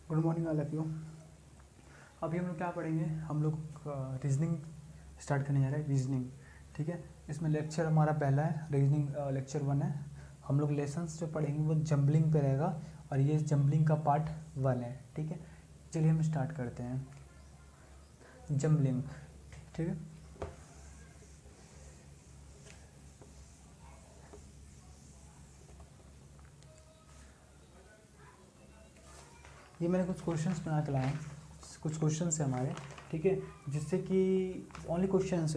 Good morning all of you. अभी हम लोग क्या पढ़ेंगे, हम लोग रीजनिंग स्टार्ट करने जा रहे हैं। रीजनिंग, ठीक है। इसमें लेक्चर हमारा पहला है, रीजनिंग लेक्चर 1 है। हम लोग लेसन्स जो पढ़ेंगे वो जंबलिंग पे रहेगा और ये जंबलिंग का पार्ट 1 है, ठीक है। चलिए हम स्टार्ट करते हैं। जंबलिंग, ठीक है। ये मैंने कुछ क्वेश्चंस बना के लाए हैं, कुछ क्वेश्चंस हैं हमारे, ठीक है। जिससे कि ओनली क्वेश्चंस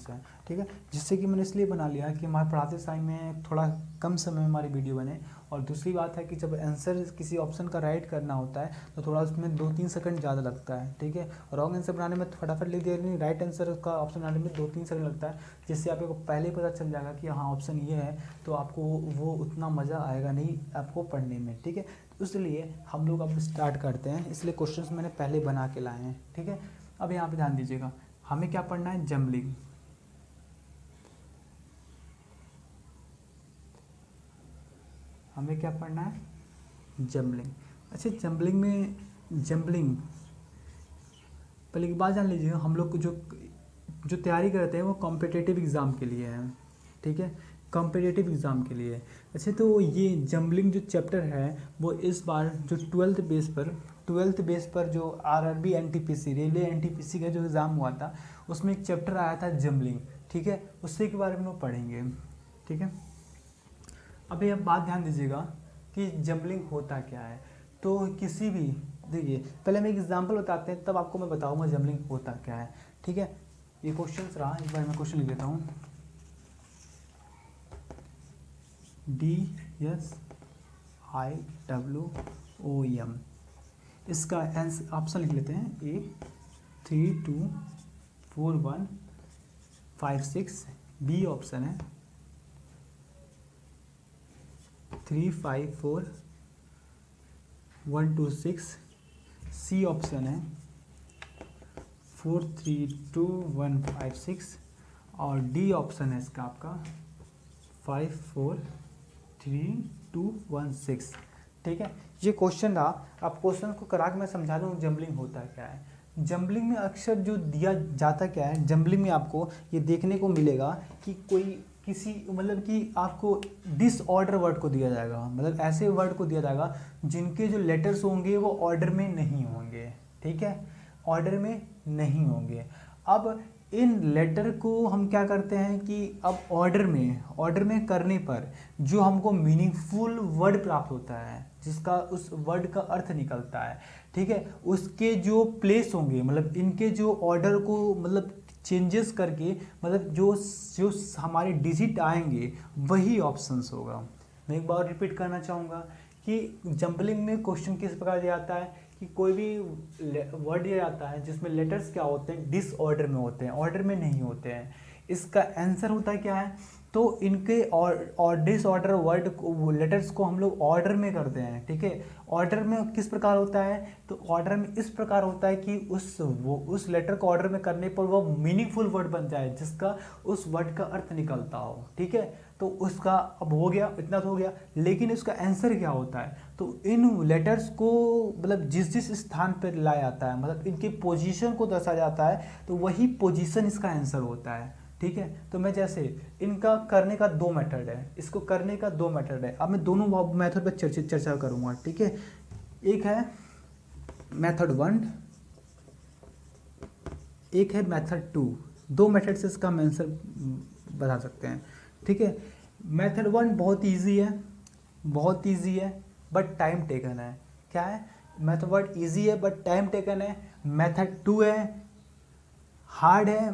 हैं, ठीक है। जिससे कि मैंने इसलिए बना लिया कि हमारे पढ़ाते टाइम में थोड़ा कम समय में हमारी वीडियो बने। और दूसरी बात है कि जब आंसर किसी ऑप्शन का राइट करना होता है तो थोड़ा उसमें 2-3 सेकंड ज़्यादा लगता है, ठीक है। रॉन्ग आंसर बनाने में फटाफट लिख दिया, नहीं राइट आंसर का ऑप्शन बनाने में 2-3 सेकंड लगता है। जिससे आपको पहले ही पता चल जाएगा कि हाँ ऑप्शन ये है, तो आपको वो उतना मज़ा आएगा नहीं आपको पढ़ने में, ठीक है। इसलिए हम लोग अब स्टार्ट करते हैं। इसलिए क्वेश्चंस मैंने पहले बना के लाए हैं, ठीक है। अब यहाँ पे ध्यान दीजिएगा, हमें क्या पढ़ना है, जंबलिंग। हमें क्या पढ़ना है, जंबलिंग। अच्छा, जंबलिंग पहले एक बात जान लीजिएगा, हम लोग को जो जो तैयारी करते हैं वो कॉम्पिटिटिव एग्ज़ाम के लिए है, ठीक है। कॉम्पिटिटिव एग्ज़ाम के लिए। अच्छा, तो ये जंबलिंग जो चैप्टर है वो इस बार जो 12th बेस पर जो आरआरबी एनटीपीसी रेलवे एनटीपीसी का जो एग्ज़ाम हुआ था उसमें एक चैप्टर आया था जंबलिंग, ठीक है। उससे के बारे में हम पढ़ेंगे, ठीक है। अभी अब बात ध्यान दीजिएगा कि जंबलिंग होता क्या है। तो किसी भी, देखिए पहले हम एक एग्जांपल बताते हैं तब आपको मैं बताऊंगा जंबलिंग होता क्या है, ठीक है। ये क्वेश्चन रहा, एक बार मैं क्वेश्चन लिख देता हूँ। DSIWOM, इसका आंसर ऑप्शन लिख लेते हैं। A 3 2 4 1 5 6, बी ऑप्शन है 3 5 4 1 2 6, सी ऑप्शन है 4 3 2 1 5 6 और डी ऑप्शन है इसका आपका 5 4 3 2 1 6, ठीक है। ये क्वेश्चन रहा। अब क्वेश्चन को करा के मैं समझा दूँ जंबलिंग होता क्या है। जंबलिंग में अक्सर जो दिया जाता क्या है, जंबलिंग में आपको ये देखने को मिलेगा कि कोई किसी मतलब कि आपको डिसऑर्डर वर्ड को दिया जाएगा, मतलब ऐसे वर्ड को दिया जाएगा जिनके जो लेटर्स होंगे वो ऑर्डर में नहीं होंगे, ठीक है, ऑर्डर में नहीं होंगे। अब इन लेटर को हम क्या करते हैं कि अब ऑर्डर में करने पर जो हमको मीनिंगफुल वर्ड प्राप्त होता है, जिसका उस वर्ड का अर्थ निकलता है, ठीक है, उसके जो प्लेस होंगे, मतलब इनके जो ऑर्डर को मतलब चेंजेस करके, मतलब जो जो हमारे डिजिट आएंगे वही ऑप्शंस होगा। मैं एक बार रिपीट करना चाहूँगा कि जंबलिंग में क्वेश्चन किस प्रकार दिया जाता है कि कोई भी वर्ड दिया जाता है जिसमें लेटर्स क्या होते हैं, डिसऑर्डर में होते हैं, ऑर्डर में नहीं होते हैं। इसका आंसर होता है क्या है, तो इनके और डिसऑर्डर वर्ड को लेटर्स को हम लोग ऑर्डर में करते हैं, ठीक है। ऑर्डर में किस प्रकार होता है, तो ऑर्डर में इस प्रकार होता है कि उस लेटर को ऑर्डर में करने पर वो मीनिंगफुल वर्ड बन जाए जिसका उस वर्ड का अर्थ निकलता हो, ठीक है। तो उसका अब हो गया, इतना तो हो गया, लेकिन इसका आंसर क्या होता है, तो इन लेटर्स को मतलब जिस जिस स्थान पर लाया जाता है, मतलब इनकी पोजीशन को दर्शाया जाता है, तो वही पोजीशन इसका आंसर होता है, ठीक है। तो मैं जैसे इनका करने का 2 मेथड है, इसको करने का 2 मेथड है। अब मैं दोनों मेथड पर चर्चा करूंगा, ठीक है। एक है मेथड 1, एक है मेथड 2। 2 मेथड से इसका हम आंसर बता सकते हैं, ठीक है। मेथड 1 बहुत इजी है बट टाइम टेकन है। क्या है, मेथड 1 इजी है बट टाइम टेकन है। मेथड 2 है हार्ड है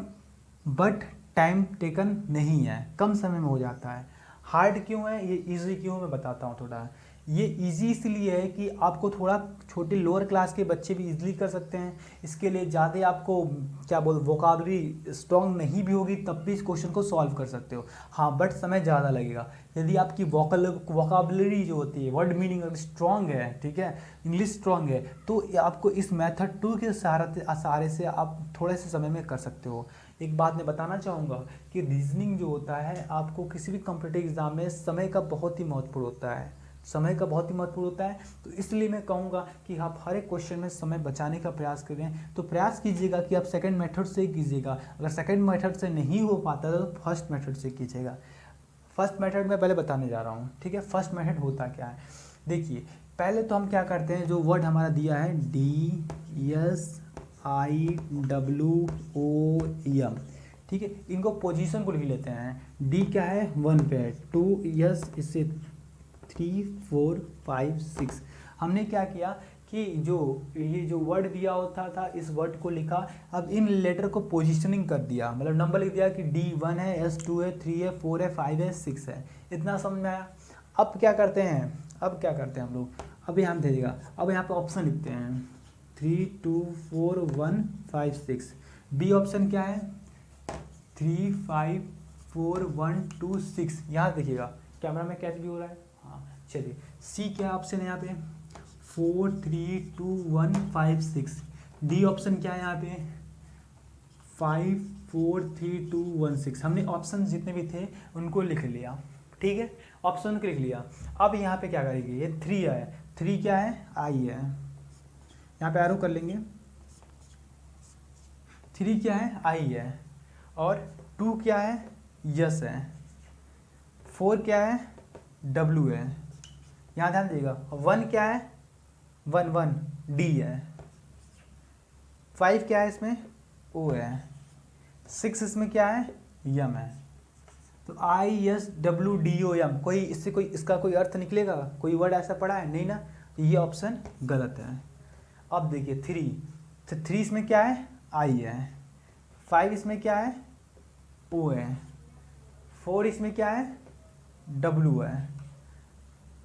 बट टाइम टेकन नहीं है, कम समय में हो जाता है। हार्ड क्यों है, ये इजी क्यों, मैं बताता हूँ थोड़ा। ये इजी इसलिए है कि आपको थोड़ा छोटे लोअर क्लास के बच्चे भी इजीली कर सकते हैं। इसके लिए ज़्यादा आपको क्या बोल वोकाबलरी स्ट्रॉन्ग नहीं भी होगी तब भी इस क्वेश्चन को सॉल्व कर सकते हो, हाँ, बट समय ज़्यादा लगेगा। यदि आपकी वोकाबलरी जो होती है, वर्ड मीनिंग अगर स्ट्रॉन्ग है, ठीक है, इंग्लिश स्ट्रॉन्ग है, तो आपको इस मेथड 2 के सहारे से आप थोड़े से समय में कर सकते हो। एक बात मैं बताना चाहूँगा कि रीजनिंग जो होता है आपको किसी भी कॉम्पिटिटिव एग्जाम में समय का बहुत ही महत्वपूर्ण होता है, समय का बहुत ही महत्वपूर्ण होता है। तो इसलिए मैं कहूँगा कि आप हर एक क्वेश्चन में समय बचाने का प्रयास करें। तो प्रयास कीजिएगा कि आप सेकंड मेथड से कीजिएगा, अगर सेकंड मेथड से नहीं हो पाता तो फर्स्ट मेथड से कीजिएगा। फर्स्ट मेथड मैं पहले बताने जा रहा हूँ, ठीक है। फर्स्ट मेथड होता क्या है, देखिए पहले तो हम क्या करते हैं, जो वर्ड हमारा दिया है DSIWOM, ठीक है, इनको पोजीशन को लिख लेते हैं। डी क्या है 1 पे है, 2 यस, इससे 3 4 5 6। हमने क्या किया कि ये जो वर्ड दिया होता था इस वर्ड को लिखा, अब इन लेटर को पोजीशनिंग कर दिया, मतलब नंबर लिख दिया कि D1 है, S2 है, 3 है, 4 है, 5 है, 6 है। इतना समझ में आया। अब क्या करते हैं हम लोग, अब यहाँ देखिएगा, अब यहाँ पे ऑप्शन लिखते हैं 3 2 4 1 5 6। बी ऑप्शन क्या है 3 5 4 1 2 6। यहाँ देखिएगा कैमरा में कैच भी हो रहा है, हाँ चलिए। सी क्या ऑप्शन है यहाँ पे 4 3 2 1 5 6। डी ऑप्शन क्या है यहाँ पे 5 4 3 2 1 6। हमने ऑप्शन जितने भी थे उनको लिख लिया, ठीक है, ऑप्शन को लिख लिया। अब यहाँ पे क्या करेंगे, ये 3 है, 3 क्या है आई है, यहाँ पे एरो कर लेंगे, 3 क्या है आई है, और 2 क्या है यस है, 4 क्या है डब्लू है, यहाँ ध्यान दीजिएगा। 1 क्या है 1 डी है, 5 क्या है इसमें ओ है, 6 इसमें क्या है यम है। तो ISWDOM, कोई इससे कोई इसका कोई अर्थ निकलेगा, कोई वर्ड ऐसा पड़ा है नहीं ना, तो ये ऑप्शन गलत है। अब देखिए 3 इसमें क्या है आई है, 5 इसमें क्या है ओ है, 4 इसमें क्या है डब्लू है,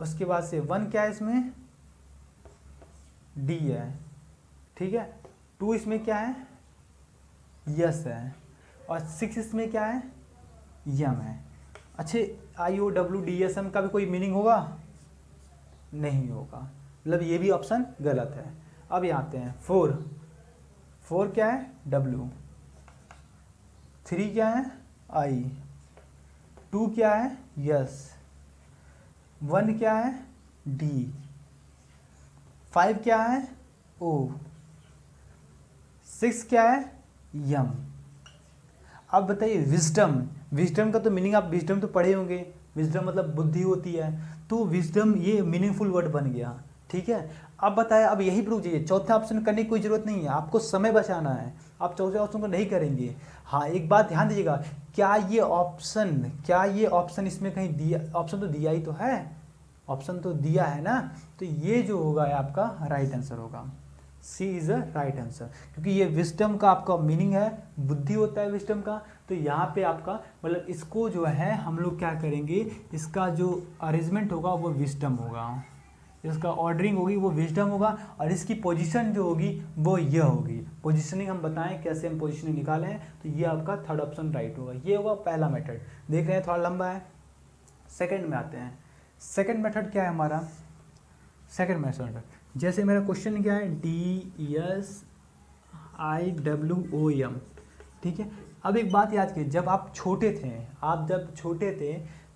उसके बाद से 1 क्या है इसमें डी है, ठीक है, 2 इसमें क्या है यस है, और 6 इसमें क्या है यम है। अच्छे IOWDSM का भी कोई मीनिंग होगा नहीं होगा, मतलब ये भी ऑप्शन गलत है। अब यहाँ आते हैं 4 क्या है डब्लू, 3 क्या है आई, 2 क्या है यस, 1 क्या है डी, 5 क्या है ओ, 6 क्या है यम। अब बताइए विजडम का तो मीनिंग आप विजडम तो पढ़े होंगे, विजडम मतलब बुद्धि होती है, तो विजडम ये मीनिंगफुल वर्ड बन गया, ठीक है। अब बताया, अब यही प्रूव चाहिए, चौथा ऑप्शन करने की कोई जरूरत नहीं है, आपको समय बचाना है, आप चौथे ऑप्शन को नहीं करेंगे। हाँ एक बात ध्यान दीजिएगा, क्या ये ऑप्शन इसमें कहीं दिया, ऑप्शन तो दिया ही तो है, ऑप्शन तो दिया है ना, तो ये जो होगा आपका राइट आंसर होगा, सी इज अ राइट आंसर, क्योंकि ये विजडम का आपका मीनिंग है, बुद्धि होता है विजडम का। तो यहाँ पे आपका मतलब इसको जो है हम लोग क्या करेंगे, इसका जो अरेंजमेंट होगा वो विजडम होगा, इसका ऑर्डरिंग होगी वो विजडम होगा, और इसकी पोजीशन जो होगी वो ये होगी। पोजीशनिंग हम बताएं कैसे हम पोजीशनिंग निकालें, तो ये आपका थर्ड ऑप्शन राइट होगा, ये होगा पहला मेथड। देख रहे हैं थोड़ा लंबा है। सेकेंड में आते हैं, सेकेंड मेथड क्या है हमारा, सेकेंड मेथड जैसे मेरा क्वेश्चन क्या है DSIWOM, ठीक है। अब एक बात याद कीजिए, जब आप छोटे थे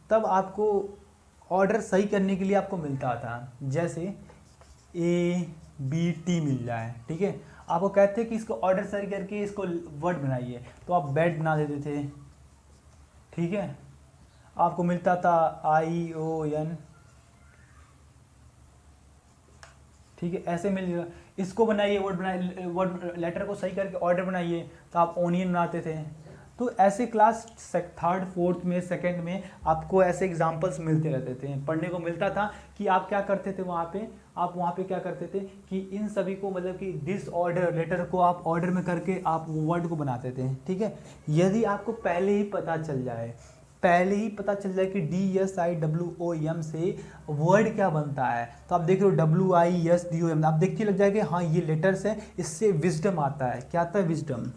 तब आपको ऑर्डर सही करने के लिए आपको मिलता था, जैसे ABT मिल जाए, ठीक है, आपको कहते हैं कि इसको ऑर्डर सही करके इसको वर्ड बनाइए, तो आप बैट बना देते थे, ठीक है, आपको मिलता था ION, ठीक है, ऐसे मिल जाएगा। इसको बनाइए वर्ड लेटर को सही करके ऑर्डर बनाइए, तो आप ओनियन बनाते थे। तो ऐसे क्लास थर्ड फोर्थ में सेकंड में आपको ऐसे एग्जांपल्स मिलते रहते थे, पढ़ने को मिलता था कि आप क्या करते थे वहाँ पे क्या करते थे कि इन सभी को मतलब कि दिस ऑर्डर लेटर को आप ऑर्डर में करके आप वर्ड को बनाते थे, ठीक है। यदि आपको पहले ही पता चल जाए कि DSIWOM से वर्ड क्या बनता है, तो आप देख रहे हो WISDOM, आप देखते लग जाएगा हाँ ये लेटर्स है, इससे विजडम आता है, क्या आता है विजडम।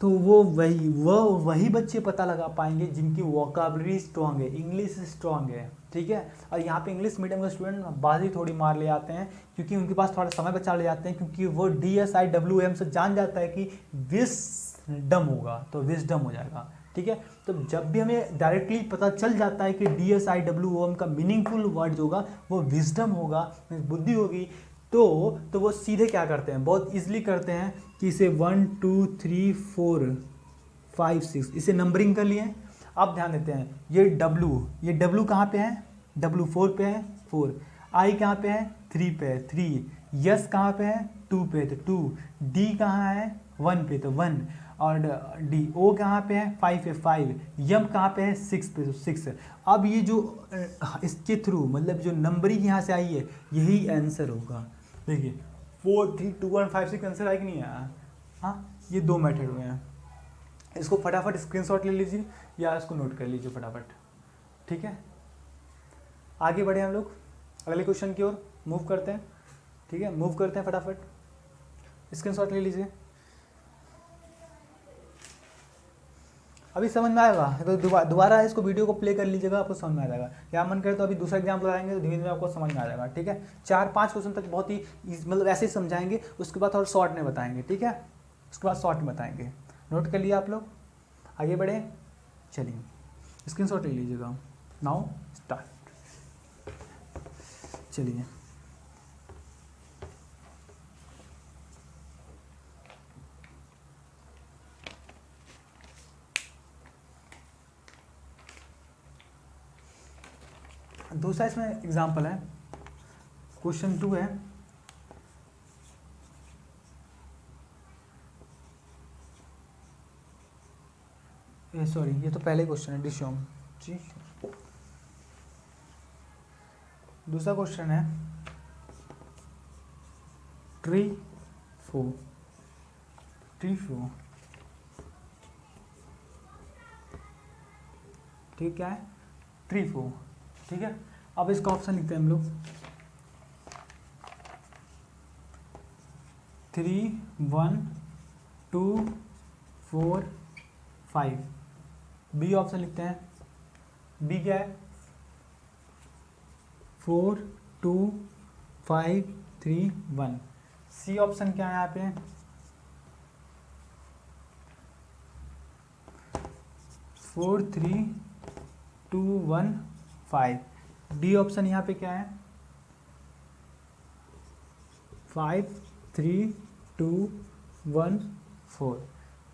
तो वो वही बच्चे पता लगा पाएंगे जिनकी वोकैबुलरी स्ट्रांग है, इंग्लिश स्ट्रांग है, ठीक है। और यहाँ पे इंग्लिश मीडियम के स्टूडेंट बाजी थोड़ी मार ले आते हैं, क्योंकि उनके पास थोड़ा समय बचा ले जाते हैं, क्योंकि वो DSIWOM से जान जाता है कि विजडम होगा, तो विजडम हो जाएगा, ठीक है। तो जब भी हमें डायरेक्टली पता चल जाता है कि DSIWOM का मीनिंगफुल वर्ड होगा वो विजडम होगा, बुद्धि होगी, तो वो सीधे क्या करते हैं, बहुत इजीली करते हैं कि इसे 1 2 3 4 5 6 इसे नंबरिंग कर लिए। अब ध्यान देते हैं ये W कहाँ पे है, W 4 पे है 4, I कहाँ पे है 3 पे है 3, यस कहाँ पे है 2 पे है तो 2, D कहाँ है 1 पे तो 1, और डी ओ कहाँ पे है 5 पे 5, यम कहाँ पे है 6 पे तो 6। अब ये जो इसके थ्रू मतलब जो नंबरिंग यहाँ से आई है यही आंसर होगा। देखिए 4 3 2 1 5 6 आंसर आया कि नहीं आया। हाँ, ये दो मेथड हुए हैं, इसको फटाफट स्क्रीनशॉट ले लीजिए या इसको नोट कर लीजिए फटाफट। ठीक है, आगे बढ़े हम लोग अगले क्वेश्चन की ओर मूव करते हैं। ठीक है, मूव करते हैं फटाफट, स्क्रीनशॉट ले लीजिए। अभी समझ में आएगा तो दोबारा इसको वीडियो को प्ले कर लीजिएगा, आपको समझ में आ जाएगा। क्या मन करे तो अभी दूसरा एग्जाम्पल आएंगे तो धीरे धीरे आपको समझ में आ जाएगा। ठीक है, 4-5 क्वेश्चन तक बहुत ही मतलब ऐसे ही समझाएंगे, उसके बाद और शॉर्ट में बताएंगे। ठीक है, उसके बाद शॉर्ट में बताएंगे। नोट कर लिया आप लोग, आगे बढ़े, चलिए स्क्रीनशॉट ले लीजिएगा। नाउ स्टार्ट, चलिए दूसरा इसमें एग्जाम्पल है, क्वेश्चन 2 है। सॉरी ये तो पहले क्वेश्चन है डिशोम जी। दूसरा क्वेश्चन है ट्री फो ठीक क्या है ट्री फो। ठीक है, अब इसका ऑप्शन लिखते हैं हम लोग 3 1 2 4 5। बी ऑप्शन लिखते हैं, बी क्या है 4 2 5 3 1। सी ऑप्शन क्या है यहाँ पे 4 3 2 1 5। डी ऑप्शन यहाँ पे क्या है 5 3 2 1 4,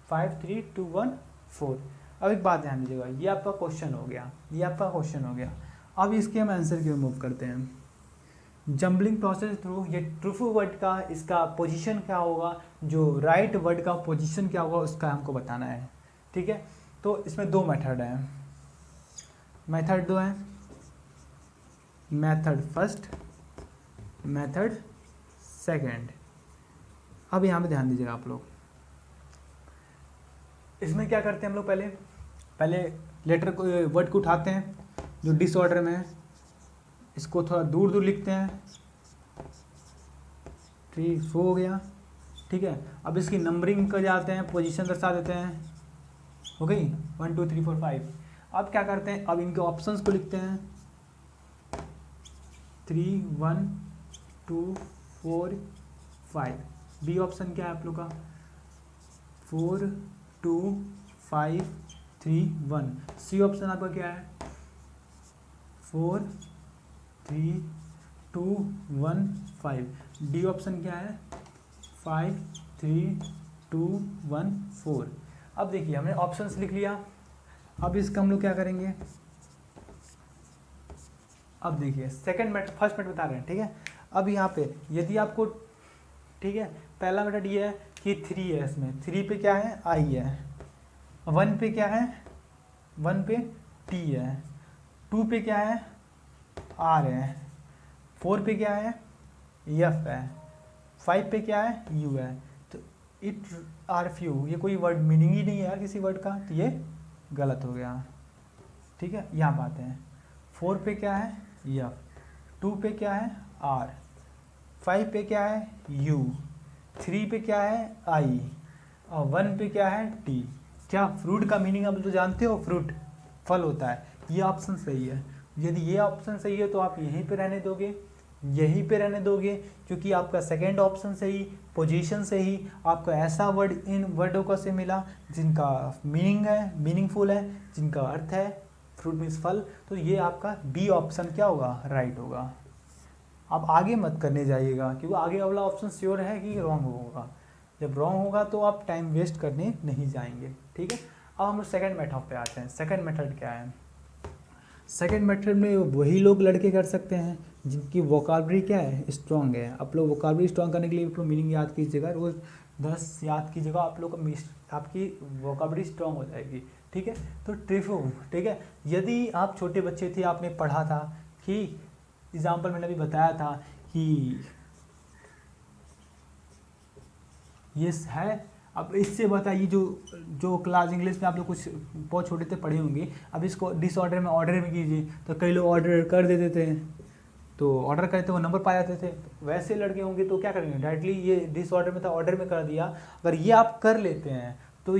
5 3 2 1 4। अब एक बात ध्यान दीजिएगा, ये आपका क्वेश्चन हो गया, ये आपका क्वेश्चन हो गया। अब इसके हम आंसर की ओर मूव करते हैं। जंबलिंग प्रोसेस थ्रू ये ट्रू वर्ड का इसका पोजीशन क्या होगा, जो राइट वर्ड का पोजीशन क्या होगा उसका हमको बताना है। ठीक है, तो इसमें दो मेथड हैं, मेथड दो हैं, मेथड फर्स्ट, मेथड सेकंड। अब यहाँ पे ध्यान दीजिएगा आप लोग, इसमें क्या करते हैं हम लोग, पहले लेटर को वर्ड को उठाते हैं जो डिसऑर्डर में है, इसको थोड़ा दूर दूर लिखते हैं, ठीक हो गया। ठीक है, अब इसकी नंबरिंग कर जाते हैं, पोजीशन दर्शा देते हैं, हो गई 1 2 3 4 5। अब क्या करते हैं, अब इनके ऑप्शंस को लिखते हैं 3 1 2 4 5। बी ऑप्शन क्या है आप लोग का 4 2 5 3 1। सी ऑप्शन आपका क्या है 4 3 2 1 5। डी ऑप्शन क्या है 5 3 2 1 4। अब देखिए हमने ऑप्शंस लिख लिया, अब इसका हम लोग क्या करेंगे, अब देखिए सेकंड मेथड फर्स्ट मेथड बता रहे हैं। ठीक है, अब यहाँ पे यदि आपको, ठीक है, पहला मेथड ये है कि 3 है, इसमें 3 पे क्या है आई है, 1 पे क्या है 1 पे टी है, 2 पे क्या है आर है, 4 पे क्या है एफ है, 5 पे क्या है यू है। तो इट आर फ्यू, ये कोई वर्ड मीनिंग ही नहीं है यार किसी वर्ड का, तो ये गलत हो गया। ठीक है, यहाँ बात है 4 पे क्या है एफ, 2 पे क्या है आर, 5 पे क्या है यू, 3 पे क्या है आई, और 1 पे क्या है टी। क्या फ्रूट का मीनिंग आप तो जानते हो, फ्रूट फल होता है, ये ऑप्शन सही है। यदि ये ऑप्शन सही है तो आप यहीं पे रहने दोगे, यहीं पे रहने दोगे, क्योंकि आपका सेकेंड ऑप्शन से ही, पोजीशन से ही आपका ऐसा वर्ड इन वर्डों का से मिला जिनका मीनिंग है, मीनिंगफुल है, जिनका अर्थ है, फ्रूट मीन्स फल, तो ये आपका बी ऑप्शन क्या होगा, राइट होगा। आप आगे मत करने जाइएगा, क्योंकि आगे वाला ऑप्शन श्योर है कि रॉन्ग होगा। जब रॉन्ग होगा तो आप टाइम वेस्ट करने नहीं जाएंगे, ठीक है। अब हम लोग सेकेंड मेथड पे आते हैं। सेकेंड मेथड क्या है? सेकेंड मेथड में वही लोग लड़के कर सकते हैं जिनकी वोकाबलरी क्या है, स्ट्रांग है। आप लोग वोकाबलरी स्ट्रांग करने के लिए आप लोग मीनिंग याद कीजिएगा, रोज़ 10 याद कीजिएगा, आप लोग का आपकी वोकाबलरी स्ट्रांग हो जाएगी, ठीक है। तो ट्रिफू, ठीक है। यदि आप छोटे बच्चे थे, आपने पढ़ा था कि एग्जाम्पल मैंने अभी बताया था कि ये है, अब इससे बताइए जो जो क्लास इंग्लिश में आप लोग कुछ बहुत छोटे थे पढ़े होंगे, अब इसको डिसऑर्डर में ऑर्डर में कीजिए, तो कई लोग ऑर्डर कर देते थे, तो ऑर्डर करते वो नंबर पा जाते थे। वैसे लड़के होंगे तो क्या करेंगे, डायरेक्टली ये डिसऑर्डर में था ऑर्डर में कर दिया। अगर ये आप कर लेते हैं तो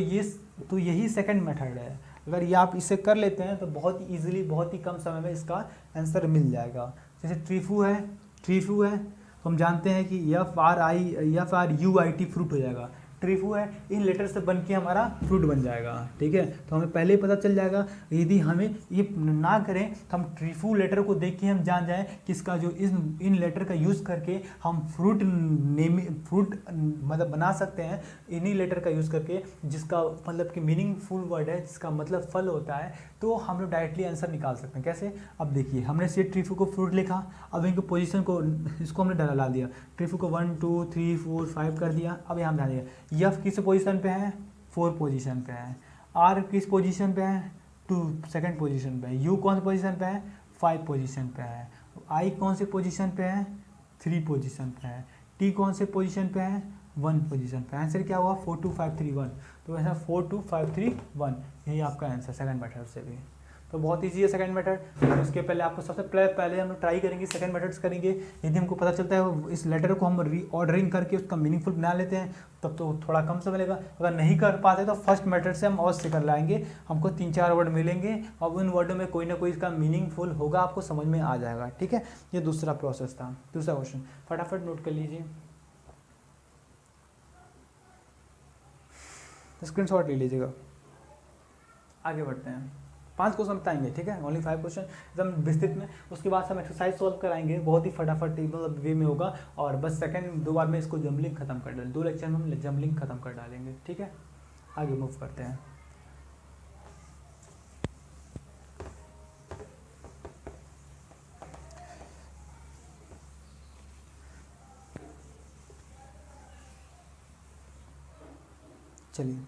यही सेकंड मेथड है। अगर ये आप इसे कर लेते हैं तो बहुत ही ईजिली, बहुत ही कम समय में इसका आंसर मिल जाएगा। जैसे ट्रीफू है, ट्रीफू है तो हम जानते हैं कि FRUIT फ्रूट हो जाएगा। ट्रीफू है, इन लेटर से बन के हमारा फ्रूट बन जाएगा, ठीक है। तो हमें पहले ही पता चल जाएगा। यदि हमें ये ना करें तो हम ट्रीफू लेटर को देख के हम जान जाएं कि इसका जो इन लेटर का यूज़ करके हम फ्रूट मतलब बना सकते हैं, इन्हीं लेटर का यूज़ करके, जिसका मतलब कि मीनिंगफुल वर्ड है, जिसका मतलब फल होता है, तो हम लोग डायरेक्टली आंसर निकाल सकते हैं। कैसे? अब देखिए, हमने से ट्रीफू को फ्रूट लिखा, अब इनकी पोजीशन को, इसको हमने डाला दिया, ट्रीफू को 1 2 3 4 5 कर दिया। अब यहाँ ध्यान दिया, यफ किस पोजीशन पे है, 4 पोजीशन पे है। आर किस पोजीशन पे है, 2 सेकंड पोजीशन पे है। यू कौन सी पोजीशन पे है, 5 पोजीशन पे है। आई कौन से पोजीशन पे है, 3 पोजीशन पे है। टी कौन से पोजीशन पे है, 1 पोजीशन पे। आंसर क्या हुआ, 4 2 5 3 1। तो ऐसा 4 2 5 3 1, यही आपका आंसर सेकंड मेथड से भी। तो बहुत ईजी है सेकंड मेथड। उसके पहले आपको सबसे पहले हम लोग ट्राई करेंगे, सेकंड मेथड्स करेंगे। यदि हमको पता चलता है इस लेटर को हम रीऑर्डरिंग करके उसका मीनिंगफुल बना लेते हैं, तब तो थोड़ा कम समय लगेगा। अगर नहीं कर पाते तो फर्स्ट मेथड से हम अवश्य कर लाएंगे। हमको 3-4 वर्ड मिलेंगे और उन वर्डों में कोई ना कोई इसका मीनिंगफुल होगा, आपको समझ में आ जाएगा, ठीक है। ये दूसरा प्रोसेस था। दूसरा क्वेश्चन फटाफट नोट कर लीजिए, स्क्रीनशॉट ले लीजिएगा। आगे बढ़ते हैं, 5 क्वेश्चन बताएंगे, ठीक है। ओनली 5 क्वेश्चन एकदम विस्तृत में। उसके बाद हम एक्सरसाइज सॉल्व कराएंगे, बहुत ही फटाफट मतलब वे में होगा। और बस सेकंड 2 बार में इसको जम्बलिंग खत्म कर डालेंगे, 2 लेक्चर में हम जम्बलिंग खत्म कर डालेंगे, ठीक है। आगे मूव करते हैं। चलिए,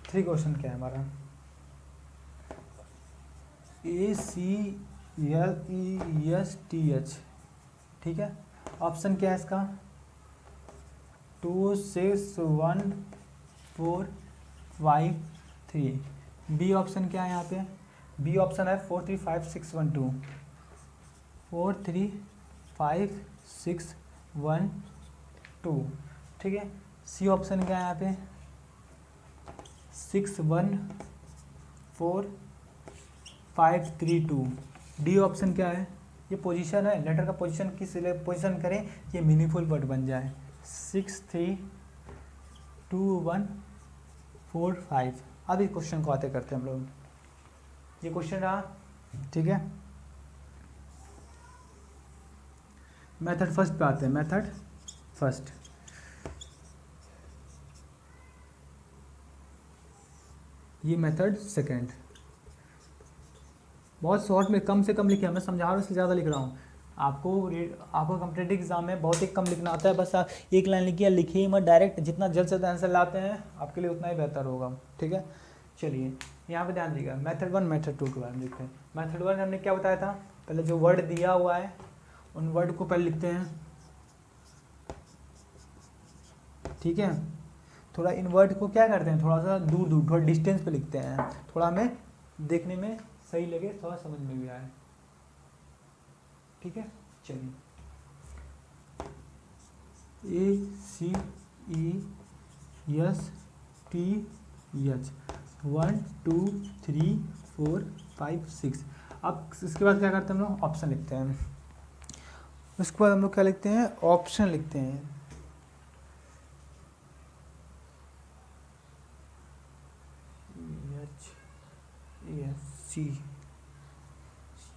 थ्री क्वेश्चन क्या है हमारा, ACLESTH, ठीक है। ऑप्शन क्या है इसका, 2 6 1 4 5 3। बी ऑप्शन क्या है यहाँ पे, बी ऑप्शन है 4 3 5 6 1 2, 4 3 5 6 1 2, ठीक है। सी ऑप्शन क्या है यहाँ पे, 6 1 4 5 3 2। डी ऑप्शन क्या है, ये पोजीशन है, लेटर का पोजीशन किस पोजीशन करें ये मीनिंगफुल वर्ड बन जाए, 6 3 2 1 4 5। अब इस क्वेश्चन को आते करते हैं हम लोग, ये क्वेश्चन रहा, ठीक है। मेथड फर्स्ट पे आते हैं, मेथड फर्स्ट। ये मेथड सेकंड। बहुत शॉर्ट में कम से कम लिखे, मैं समझा रहा हूँ इससे ज़्यादा लिख रहा हूँ। आपको कॉम्पिटेटिव एग्जाम में बहुत ही कम लिखना आता है, बस आप एक लाइन लिखिए, लिखिए मत डायरेक्ट, जितना जल्द से जल्द आंसर लाते हैं आपके लिए उतना ही बेहतर होगा, ठीक है। चलिए यहाँ पे ध्यान दीजिएगा, मेथड 1 मेथड 2 के बारे में लिखते हैं। मेथड 1 हमने क्या बताया था, पहले जो वर्ड दिया हुआ है उन वर्ड को पहले लिखते हैं, ठीक है। थोड़ा इन वर्ड को क्या करते हैं, थोड़ा सा दूर दूर, थोड़ा डिस्टेंस पे लिखते हैं, थोड़ा हमें देखने में सही लगे, थोड़ा समझ में भी आए, ठीक है। चलिए ACESTH 1 2 3 4 5 6। अब इसके बाद क्या करते हैं हम लोग, ऑप्शन लिखते हैं। उसके बाद हम लोग क्या लिखते हैं, ऑप्शन लिखते हैं।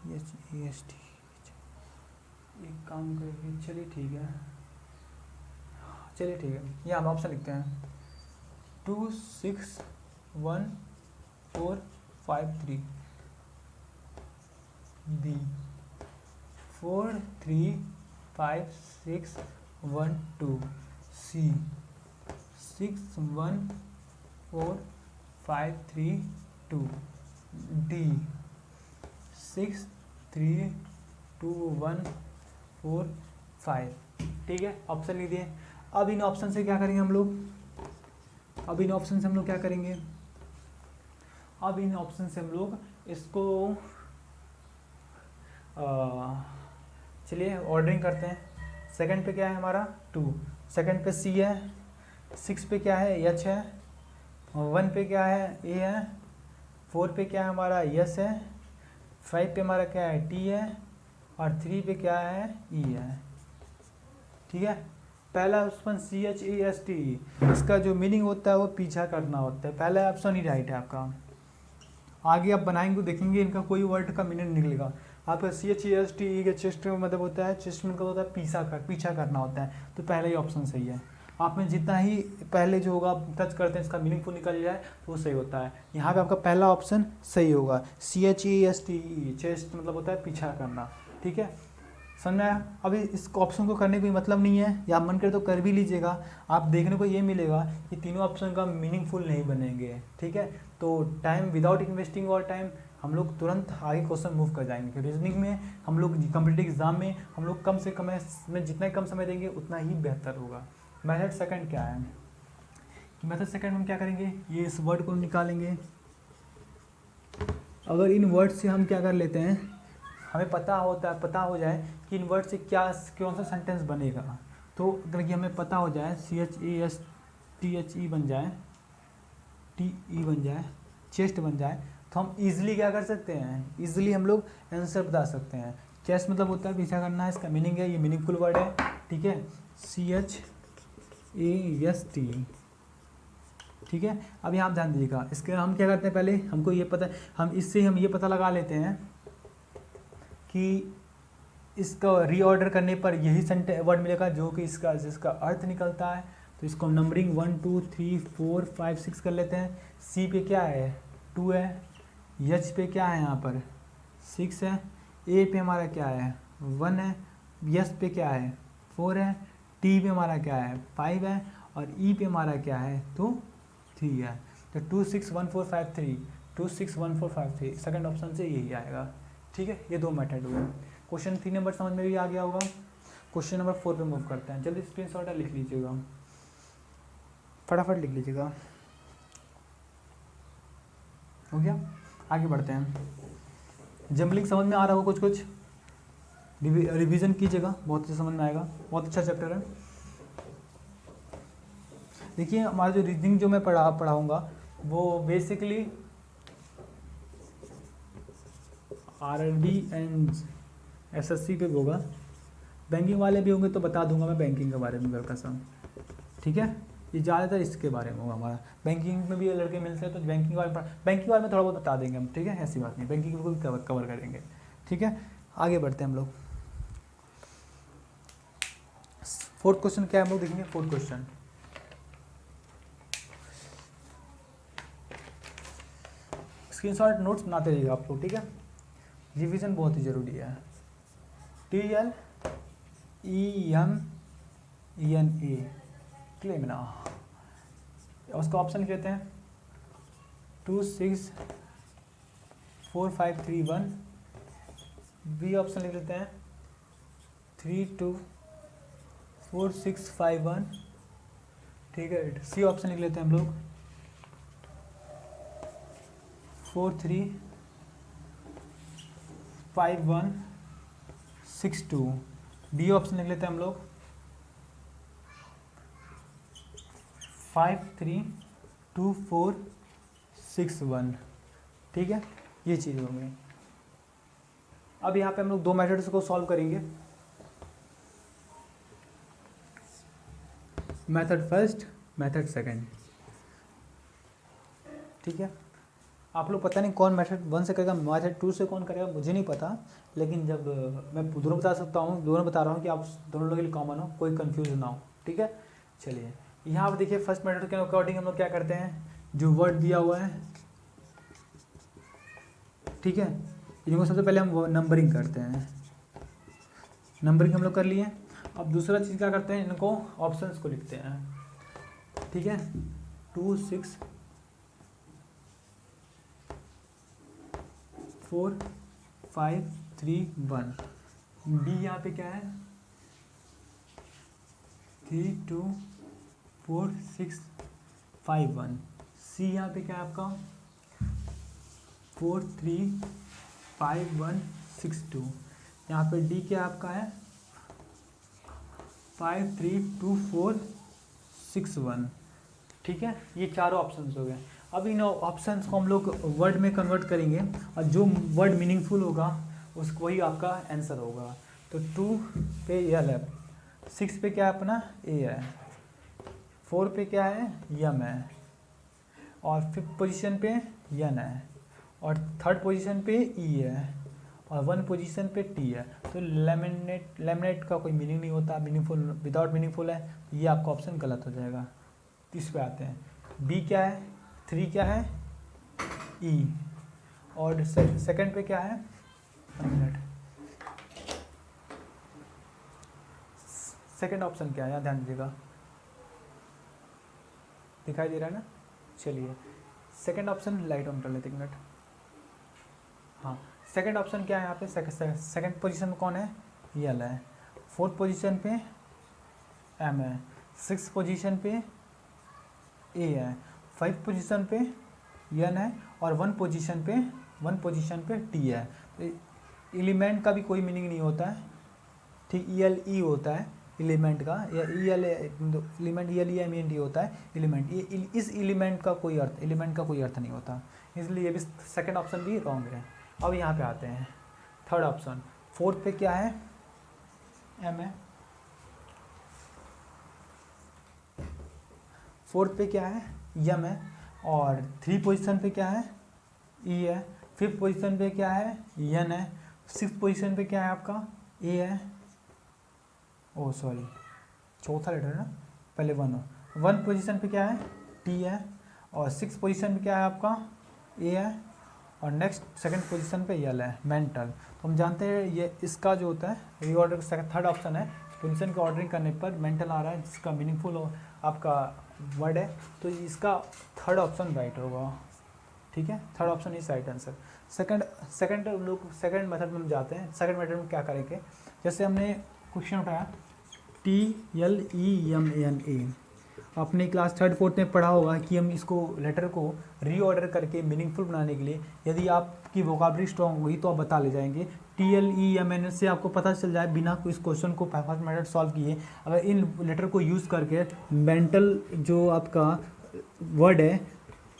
HESCEST एक काम करेंगे, चलिए ठीक है, चलिए ठीक है, ये हम ऑप्शन लिखते हैं 2 6 1 4 5 3 B 4 3 5 6 1 2 C 6 1 4 5 3 2 D 6 3 2 1 4 5। ठीक है, ऑप्शन लिख दिए। अब इन ऑप्शन से क्या करेंगे हम लोग, अब इन ऑप्शन से हम लोग क्या करेंगे, अब इन ऑप्शन से हम लोग इसको चलिए ऑर्डरिंग करते हैं। सेकंड पे क्या है हमारा 2, सेकंड पे C है, 6 पे क्या है H है, 1 पे क्या है A है, 4 पे क्या है हमारा S है, 5 पे हमारा क्या है T है, और 3 पे क्या है E है। ठीक है, पहला ऑप्शन CHEST, इसका जो मीनिंग होता है वो पीछा करना होता है, पहला ऑप्शन ही राइट है आपका। आगे आप बनाएंगे देखेंगे इनका कोई वर्ड का मीनिंग निकलेगा आपका। CHEST के चेस्ट का मतलब होता है, चेस्ट में होता है पीछा करना होता है, तो पहला ही ऑप्शन सही है। आप में जितना ही पहले जो होगा टच करते हैं इसका मीनिंगफुल निकल जाए तो वो सही होता है। यहाँ पे आपका पहला ऑप्शन सही होगा, CHEST, चेस्ट मतलब होता है पीछा करना। ठीक है, समझ में आया। अभी इस ऑप्शन को करने का कोई मतलब नहीं है, या मन करे तो कर भी लीजिएगा, आप देखने को ये मिलेगा कि तीनों ऑप्शन का मीनिंगफुल नहीं बनेंगे। ठीक है, तो टाइम विदाउट इन्वेस्टिंग और टाइम हम लोग तुरंत आगे क्वेश्चन मूव कर जाएंगे। रीजनिंग में हम लोग कॉम्पिटिटिव एग्जाम में हम लोग कम से कम में जितना कम समय देंगे उतना ही बेहतर होगा। मेथड सेकंड क्या है, मेथड सेकंड हम क्या करेंगे, ये इस वर्ड को निकालेंगे। अगर इन वर्ड से हम क्या कर लेते हैं, हमें पता हो जाए कि इन वर्ड से क्या कौन सा सेंटेंस बनेगा, तो अगर कि हमें पता हो जाए CHESTHE बन जाए, TE बन जाए, चेस्ट बन जाए, तो हम इजीली क्या कर सकते हैं, इजीली हम लोग आंसर बता सकते हैं। चेस्ट मतलब होता है पीछा करना है, इसका मीनिंग है, ये मीनिंगफुल वर्ड है। ठीक है, CHEST। ठीक है, अब यहाँ आप ध्यान दीजिएगा, इसके हम क्या करते हैं, पहले हमको ये पता, हम इससे हम ये पता लगा लेते हैं कि इसका रीऑर्डर करने पर यही वर्ड मिलेगा जो कि जिसका अर्थ निकलता है। तो इसको हम नंबरिंग 1 2 3 4 5 6 कर लेते हैं। C पे क्या है 2 है, H पे क्या है यहाँ पर 6 है, A पे हमारा क्या है 1 है, S पे क्या है 4 है, T पे हमारा क्या है 5 है, और E पे हमारा क्या है तो 3 है। तो 2 6 1 4 5 3, 2 6 1 4 5 3, सेकंड ऑप्शन से यही आएगा। ठीक है, ये दो मेथड हुए। क्वेश्चन 3 नंबर समझ में भी आ गया होगा। क्वेश्चन नंबर 4 पे मूव करते हैं। जल्दी स्क्रीनशॉट लिख लीजिएगा, फटाफट लिख लीजिएगा। हो गया, आगे बढ़ते हैं। जंबलिंग समझ में आ रहा होगा, कुछ रिवीजन कीजिएगा, बहुत अच्छे समझ में आएगा, बहुत अच्छा चैप्टर है। देखिए हमारा जो रीजनिंग जो मैं पढ़ाऊंगा वो बेसिकली RRB एंड SSC पे होगा। बैंकिंग वाले भी होंगे तो बता दूंगा मैं बैंकिंग के बारे में हल्का सा। ठीक है, ये ज़्यादातर इसके बारे में होगा हमारा। बैंकिंग में भी लड़के मिलते हैं तो बैंकिंग वाले में थोड़ा बहुत बता देंगे हम। ठीक है, ऐसी बात नहीं, बैंकिंग को भी कवर करेंगे। ठीक है, आगे बढ़ते हैं हम लोग। फोर्थ क्वेश्चन क्या है हम लोग देखेंगे। फोर्थ क्वेश्चन, स्क्रीनशॉट नोट्स बनाते रहिएगा आप लोग। ठीक है, रिवीजन बहुत ही ज़रूरी है। TLEMENA क्लेमेना, उसका ऑप्शन लिख लेते हैं 2 6 4 5 3 1। बी ऑप्शन लिख लेते हैं 3 2 4 6 5 1। ठीक है, सी ऑप्शन लिख लेते हैं हम लोग 4 3 5 1 6 2। डी ऑप्शन लिख लेते हैं हम लोग 53246 ठीक है, ये चीज़ हो गई। अब यहाँ पे हम लोग दो मेथड्स को सॉल्व करेंगे। मेथड फर्स्ट, मेथड सेकंड, ठीक है। आप लोग पता नहीं कौन मेथड 1 से करेगा, मेथड 2 से कौन करेगा मुझे नहीं पता, लेकिन जब मैं दोनों बता सकता हूँ, दोनों बता रहा हूँ कि आप दोनों लोगों के लिए कॉमन हो, कोई कंफ्यूज ना हो, ठीक है। चलिए यहाँ पर देखिए, फर्स्ट मेथड के अकॉर्डिंग हम लोग क्या करते हैं, जो वर्ड दिया हुआ है, ठीक है, इनको सबसे पहले हम नंबरिंग करते हैं। नंबरिंग हम लोग कर लिए। अब दूसरा चीज़ क्या करते हैं, इनको ऑप्शंस को लिखते हैं, ठीक है। 2 6 4 5 3 1। डी यहाँ पे क्या है, 3 2 4 6 5 1। सी यहाँ पे क्या है आपका, 4 3 5 1 6 2। यहाँ पे डी क्या आपका है, 5 3 2 4 6 1, ठीक है। ये चारों ऑप्शंस हो गए। अब इन ऑप्शंस को हम लोग वर्ड में कन्वर्ट करेंगे, और जो वर्ड मीनिंगफुल होगा उसको वही आपका आंसर होगा। तो 2 पे यल है, 6 पे क्या है अपना ए है, 4 पे क्या है यम है, और 5th पोजीशन पे यन है, और 3rd पोजीशन पे ई है, और 1 पोजीशन पे टी है। तो लेमिनेट का कोई मीनिंग नहीं होता, मीनिंगफुल विदाउट मीनिंगफुल है, ये आपका ऑप्शन गलत हो जाएगा। इस पे आते हैं, बी क्या है, 3 क्या है ई, और सेकंड पे क्या है, 1 मिनट, सेकंड ऑप्शन क्या है, यहाँ ध्यान दीजिएगा, दिखाई दे रहा है ना। चलिए सेकंड ऑप्शन लाइट ऑन कर लेते 1 मिनट। हाँ, सेकंड ऑप्शन क्या है यहाँ पे, सेकंड पोजीशन में कौन है, यल है, 4th पोजीशन पे एम है, 6th पोजीशन पे ए है, 5th पोजीशन पे यन है, और 1 पोजीशन पे टी है। तो एलिमेंट का भी कोई मीनिंग नहीं होता है, ठीक, ई एल ई होता है एलिमेंट का, या E L element, E L E M N T होता है एलिमेंट। ये इस एलिमेंट का कोई अर्थ नहीं होता, इसलिए ये भी सेकंड ऑप्शन भी रॉन्ग है। अब यहाँ पे आते हैं थर्ड ऑप्शन, 4th पे क्या है एम है, 4th पे क्या है यम है, और 3 पोजीशन पे क्या है ई है, 5th पोजीशन पे क्या है यन है, 6th पोजीशन पे क्या है आपका ए है, ओ सॉरी चौथा लेटर है ना, पहले 1 पोजीशन पे क्या है टी है, और 6th पोजीशन पे क्या है आपका ए है, और नेक्स्ट सेकंड पोजीशन पे यल है मेंटल। तो हम जानते हैं ये इसका जो होता है रीऑर्डर, थर्ड ऑप्शन है, पोजीशन की ऑर्डरिंग करने पर मेंटल आ रहा है, जिसका मीनिंगफुल हो आपका वर्ड है, तो इसका थर्ड ऑप्शन राइट होगा, ठीक है। Third option is right answer. Second लोग सेकंड मेथड में हम जाते हैं। सेकंड मेथड में क्या करेंगे, जैसे हमने क्वेश्चन उठाया TLEMANA, आपने क्लास 3rd 4th में पढ़ा होगा कि हम इसको लेटर को रीऑर्डर करके मीनिंगफुल बनाने के लिए, यदि आपकी वोकाबलरी स्ट्रॉन्ग होगी तो आप बता ले जाएंगे। TLEMANA से आपको पता चल जाए बिना कोई इस क्वेश्चन को फर्स्ट मेथड सॉल्व किए, अगर इन लेटर को यूज़ करके मेंटल जो आपका वर्ड है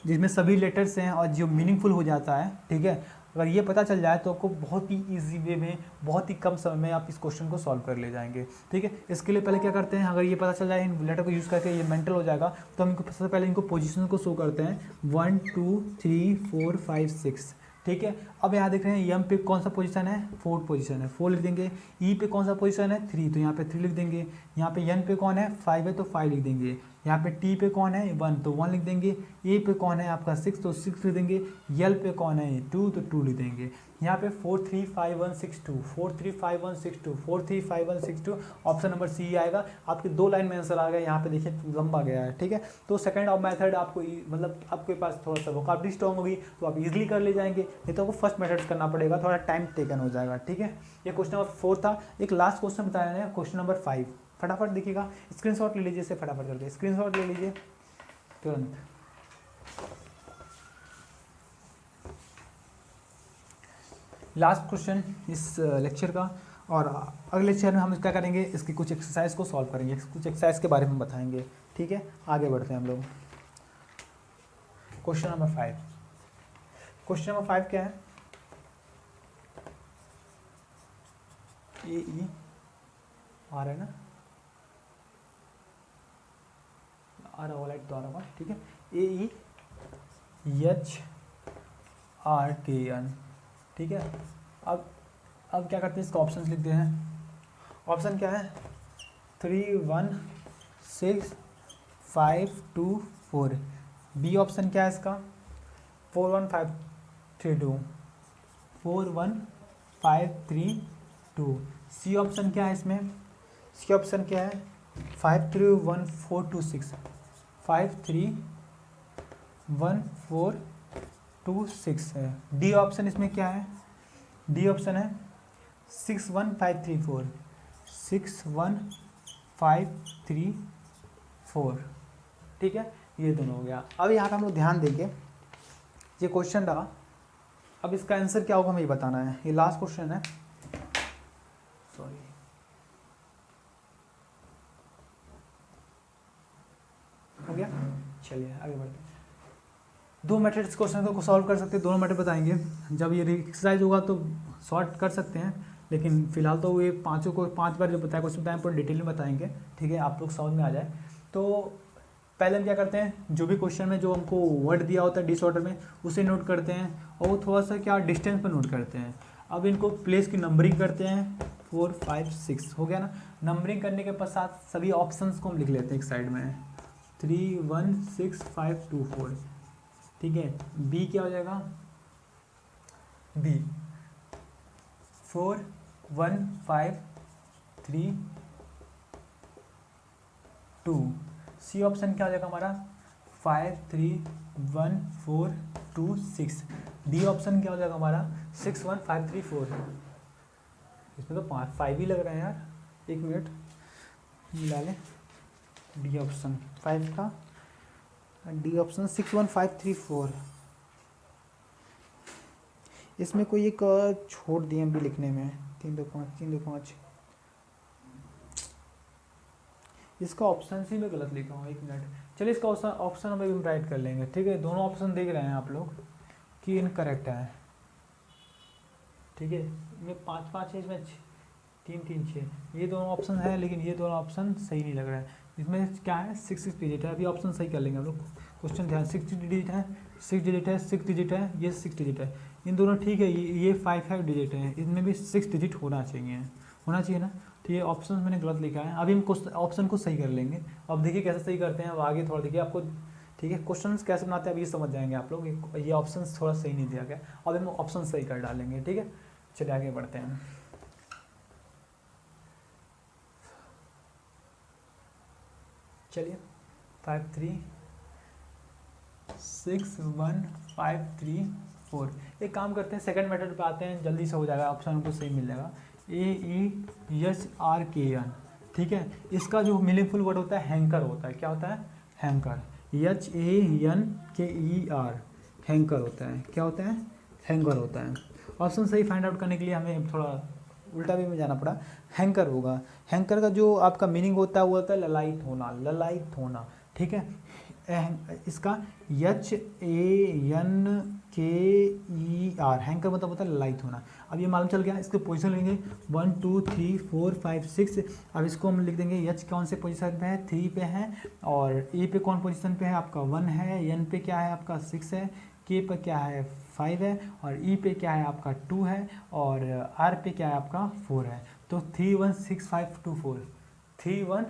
जिसमें सभी लेटर्स हैं और जो मीनिंगफुल हो जाता है, ठीक है, अगर ये पता चल जाए तो आपको बहुत ही ईजी वे में, बहुत ही कम समय में आप इस क्वेश्चन को सॉल्व कर ले जाएंगे, ठीक है। इसके लिए पहले क्या करते हैं, अगर ये पता चल जाए इन लेटर को यूज़ करके ये मेंटल हो जाएगा, तो हम इनको सबसे पहले इनको पोजीशन को शो करते हैं 1 2 3 4 5 6, ठीक है। अब यहाँ देख रहे हैं यम पे कौन सा पोजीशन है, 4th पोजीशन है, 4 लिख देंगे। ई पे कौन सा पोजीशन है 3, तो यहाँ पे 3 लिख देंगे। यहाँ पे यन पे कौन है 5 है, तो 5 लिख देंगे। यहाँ पे टी पे कौन है 1, तो 1 लिख देंगे। ए पे कौन है आपका 6, तो 6 लिख देंगे। यल पे कौन है 2, तो 2 लिख देंगे। यहाँ पे 4 3 5 1 6 2, 4 3 5 1 6 2, 4 3 5 1 6 2, ऑप्शन नंबर सी आएगा। आपके 2 लाइन में आंसर आ गया। यहाँ पे देखिए लंबा गया है, ठीक है। तो सेकंड ऑफ मेथड आपको मतलब आपके पास थोड़ा सा वोकैबुलरी स्ट्रॉन्ग होगी तो आप इजीली कर ले जाएंगे, नहीं तो आपको फर्स्ट मेथड करना पड़ेगा, थोड़ा टाइम टेकन हो जाएगा, ठीक है। ये क्वेश्चन नंबर 4 था। एक लास्ट क्वेश्चन बताया है, क्वेश्चन नंबर 5, फटाफट देखिएगा, स्क्रीनशॉट ले लीजिए, इसे फटाफट करके स्क्रीनशॉट ले लीजिए तुरंत। लास्ट क्वेश्चन इस लेक्चर का, और अगले लेक्चर में हम क्या करेंगे, इसकी कुछ एक्सरसाइज को सॉल्व करेंगे, कुछ एक्सरसाइज के बारे में बताएंगे, ठीक है, आगे बढ़ते हैं हम लोग। Question number 5। क्वेश्चन नंबर 5 क्या है? ए ई आ रहा है ना, आ रहा होगा, लाइट तो आ रहा होगा, ठीक है। ए ई एच आर के एन, ठीक है। अब क्या करते हैं, इसका ऑप्शन लिखते हैं। ऑप्शन क्या है? 3 1 6 5 2 4। बी ऑप्शन क्या है इसका? 4 1 5 3 2, 4 1 5 3 2। सी ऑप्शन क्या है इसमें? सी ऑप्शन क्या है? 5 3 1 4 2 6, 5 3 1 4 2 6 है। डी ऑप्शन इसमें क्या है? डी ऑप्शन है 6 1 5 3 4, 6 1 5 3 4, ठीक है। ये दोनों हो गया। अब यहाँ पे हम लोग ध्यान देंगे, ये क्वेश्चन रहा, अब इसका आंसर क्या होगा हमें ये बताना है। ये लास्ट क्वेश्चन है, सॉरी, हो गया। चलिए आगे बढ़ते हैं। 2 मेथड इस क्वेश्चन को सॉल्व कर सकते हैं, दोनों मेथड बताएंगे। जब ये एक्सरसाइज होगा तो शॉर्ट कर सकते हैं, लेकिन फिलहाल तो ये पांचों को 5 बार जो बताया क्वेश्चन बताएं पूरा डिटेल में बताएंगे, ठीक है, आप लोग समझ में आ जाए। तो पहले हम क्या करते हैं, जो भी क्वेश्चन में जो हमको वर्ड दिया होता है डिसऑर्डर में, उसे नोट करते हैं और वो थोड़ा सा क्या डिस्टेंस पर नोट करते हैं। अब इनको प्लेस की नंबरिंग करते हैं, 4 5 6 हो गया ना। नंबरिंग करने के पश्चात सभी ऑप्शंस को हम लिख लेते हैं एक साइड में, 3 1 6 5 2 4, ठीक है। बी क्या हो जाएगा? बी 4 1 5 3 2। सी ऑप्शन क्या हो जाएगा हमारा? 5 3 1 4 2 6। डी ऑप्शन क्या हो जाएगा हमारा? 6 1 5 3 4। इसमें तो 5 ही लग रहे हैं यार, एक मिनट मिला लें। डी ऑप्शन 5 का, डी ऑप्शन 6 1 5 3 4। इसमें कोई एक छोड़ दिए भी लिखने में, 3 2 5 3 2 5। इसका ऑप्शन ही में गलत लिखा हूँ, एक मिनट। चलिए इसका ऑप्शन हम राइट कर लेंगे, ठीक है। दोनों ऑप्शन देख रहे हैं आप लोग कि इनकरेक्ट है, ठीक है। ये 5 5 है, इसमें 3 3 6, ये दोनों ऑप्शन है, लेकिन ये दोनों ऑप्शन सही नहीं लग रहा है। इसमें क्या है? 6 6 डिजिट है। अभी ऑप्शन सही कर लेंगे हम लोग। क्वेश्चन ध्यान, 6 डिजिट है, 6 डिजिट है, 6 डिजिट है, ये 6 डिजिट है। इन दोनों ठीक है, ये 5 5 डिजिट है, इनमें भी 6 डिजिट होना चाहिए ना। तो ये ऑप्शन मैंने गलत लिखा है। अभी हम ऑप्शन को सही कर लेंगे। अब देखिए कैसे सही करते हैं, अब आगे थोड़ा देखिए आपको, ठीक है। क्वेश्चन कैसे बनाते हैं अब ये समझ जाएंगे आप लोग। ये ऑप्शन थोड़ा सही नहीं दिया गया, अब हम ऑप्शन सही कर डालेंगे, ठीक है। चलिए आगे बढ़ते हैं। चलिए 5 3 6 1 5 3 4। एक काम करते हैं, सेकंड मेथड पे आते हैं, जल्दी से हो जाएगा, ऑप्शन हमको सही मिल जाएगा। AEHRKN, ठीक है। इसका जो मीनिंगफुल वर्ड होता है हैंकर होता है। क्या होता है? हैंकर। HANKER, हैंकर होता है। क्या होता है? हैंकर होता है। ऑप्शन सही फाइंड आउट करने के लिए हमें थोड़ा उल्टा वे में जाना पड़ा। हैंकर होगा। हैंकर का जो आपका मीनिंग होता है वो होता है ललायित होना, ललायित होना, ठीक है। इसका HANKER, हैंकर मतलब होता है ललायित होना। अब ये मालूम चल गया। इसको पोजीशन लेंगे 1 2 3 4 5 6। अब इसको हम लिख देंगे, एच कौन से पोजीशन पे है? 3 पे है। और ए पे कौन पोजीशन पे है? आपका 1 है। एन पे क्या है? आपका 6 है। के पे क्या है? 5 है। और ई पे क्या है? आपका 2 है। और आर पे क्या है? आपका 4 है। तो 3 1 6 5 2 4, 3 1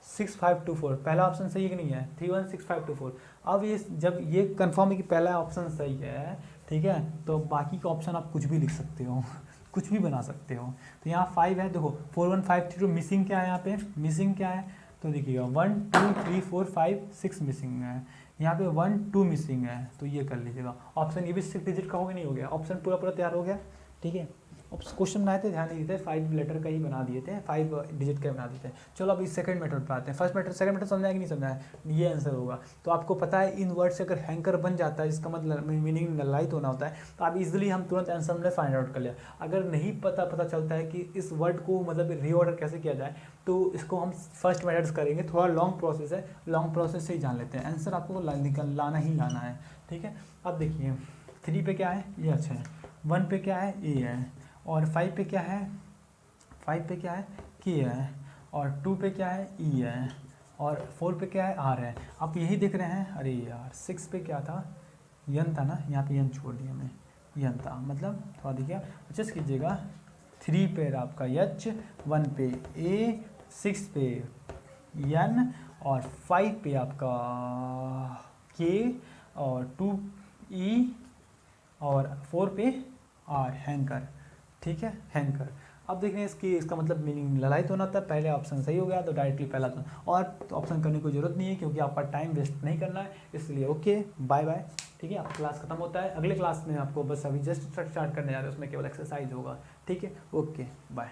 6 5 2 4। पहला ऑप्शन सही है कि नहीं है? 3 1 6 5 2 4। अब ये जब ये कंफर्म है कि पहला ऑप्शन सही है, ठीक है, तो बाकी का ऑप्शन आप कुछ भी लिख सकते हो, कुछ भी बना सकते हो। तो यहाँ 5 है, देखो 4 1 5 3 2। मिसिंग क्या है यहाँ पे? मिसिंग क्या है तो देखिएगा 1 2 3 4 5 6 मिसिंग है। यहाँ पे 1 2 मिसिंग है, तो ये कर लीजिएगा। ऑप्शन ये भी 6 डिजिट का हो गया, नहीं हो गया? ऑप्शन पूरा पूरा तैयार हो गया, ठीक है। क्वेश्चन बनाए थे, ध्यान नहीं देते, 5 लेटर का ही बना दिए थे, 5 डिजिट का बना दिए थे। चलो अभी सेकंड मेथड पे आते हैं। फर्स्ट मेथड सेकंड मेथड समझ आया कि नहीं समझा है, ये आंसर होगा। तो आपको पता है इन वर्ड से अगर हैंकर बन जाता है जिसका मतलब मीनिंग नलाइट होना होता है, तो आप इजिली हम तुरंत आंसर हमने फाइंड आउट कर लिया। अगर नहीं पता चलता है कि इस वर्ड को मतलब रीऑर्डर कैसे किया जाए, तो इसको हम फर्स्ट मेथड्स करेंगे, थोड़ा लॉन्ग प्रोसेस है, लॉन्ग प्रोसेस से ही जान लेते हैं। आंसर आपको लाना ही लाना है, ठीक है। अब देखिए 3 पे क्या है, ये अच्छा है, 1 पे क्या है, ए है, और 5 पे क्या है, 5 पे क्या है, के है, और 2 पे क्या है, ई है, और 4 पे क्या है, आर है। आप यही देख रहे हैं, अरे यार 6 पे क्या था, यन था ना, यहाँ पे यन छोड़ दिया मैं, यन था, मतलब थोड़ा देखिए अच्छे से कीजिएगा। 3 पे आपका एच, 1 पे ए, 6 पे यन, और 5 पे आपका के, और 2 ई, और 4 पे आर, हैंकर, ठीक है, हैंकर। अब देख रहे हैं इसका मतलब मीनिंग ललायत होना था, पहले ऑप्शन सही हो गया तो डायरेक्टली पहला था, और तो ऑप्शन करने की जरूरत नहीं है क्योंकि आपका टाइम वेस्ट नहीं करना है, इसलिए ओके बाय बाय, ठीक है। आपका क्लास खत्म होता है, अगले क्लास में आपको बस अभी जस्ट स्टार्ट करने जा रहे हैं, उसमें केवल एक्सरसाइज होगा, ठीक है, ओके बाय।